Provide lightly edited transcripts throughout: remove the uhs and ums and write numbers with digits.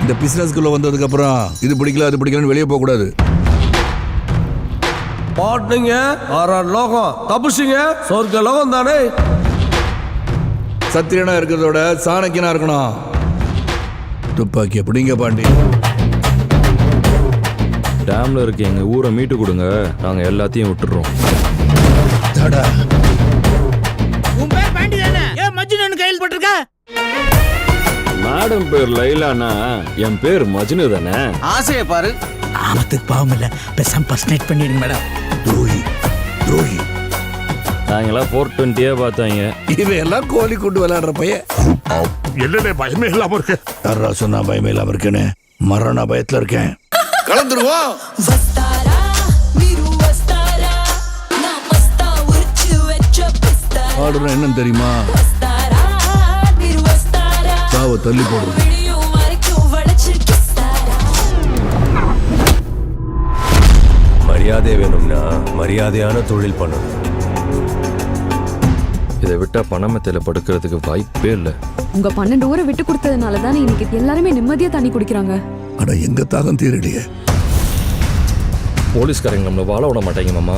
இந்த பிசினஸ்க்குள்ள வந்ததுக்கு அப்புறம் இது பிடிக்கல அது பிடிக்கலன்னு வெளியே போக கூடாது. பாட்டுங்க 6 லோகம் தப்புச்சிங்க சொர்க்க லோகம் தானே. சத்திரியனா இருக்கிறதோட சாணக்கியனா இருக்கணும். துப்பாக்கி எப்படிங்க பாண்டி? டேம்ல இருக்க எங்க ஊரை மீட்டு கொடுங்க, நாங்க எல்லாத்தையும் விட்டுறோம். உன் பேர் பாண்டி தானே? ஏன் மஜ்னு கையில் போட்டிருக்க? மேடம் பேர் லைலானா, என் பேர் மஜ்னு தானே. ஆசையை பாரு. ஆமத்துக்கு பாவம் இல்ல, பேசாம பர்சனேட் பண்ணிடுங்க மேடம். துரோகி துரோகி. நாங்கெல்லாம் 420 பார்த்தாங்க. இவையெல்லாம் கோழி கொண்டு விளையாடுற பையன். என்னடே பயமே இல்லாம இருக்கு? யாரா சொன்னா பயமே இல்லாம இருக்கேன்னு? மரண பயத்துல இருக்கேன். கலந்துருவோம். ஆடுற என்னன்னு தெரியுமா? சாவ தள்ளி போடுறது. மரியாதை வேணும்னா மரியாதையான தொழில் பண்ணணும். இதை விட்டா பணமத்தையில படுக்கிறதுக்கு வாய்ப்பே இல்லை. உங்க 12 ஊரை விட்டு கொடுத்ததுனால தானே இன்னைக்கு எல்லாருமே நிம்மதியா தண்ணி குடிக்கிறாங்க. அட எங்க தாகம் தீரடியே. போலீஸ்காரங்க நம்மளை வாழ விட மாட்டாங்க மாமா.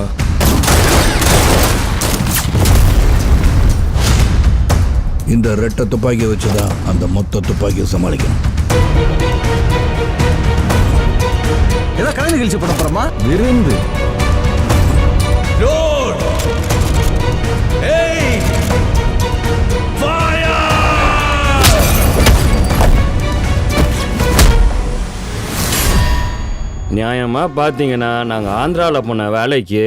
இந்த ரெட்டை துப்பாக்கியை வச்சுதான் அந்த மொத்த துப்பாக்கியை சமாளிக்கணும். ஏதோ கலை நிகழ்ச்சி பண்ண போறோமா? விருந்து நியாயமா பாத்தீங்கன்னா நாங்க ஆந்திரால போன வேலைக்கு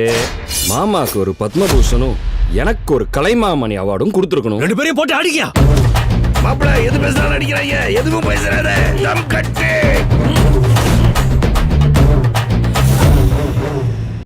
மாமாக்கு ஒரு பத்மபூஷனும் எனக்கு ஒரு கலைமாமணி அவார்டும் கொடுத்துருக்கணும். 2 பேரையும் போட்டு அடிக்கியா? மாப்பிள்ள எது பேசினாலும் அடிக்கிறாங்க. எதுவும் பேசுறாரு. தம் கட்டு.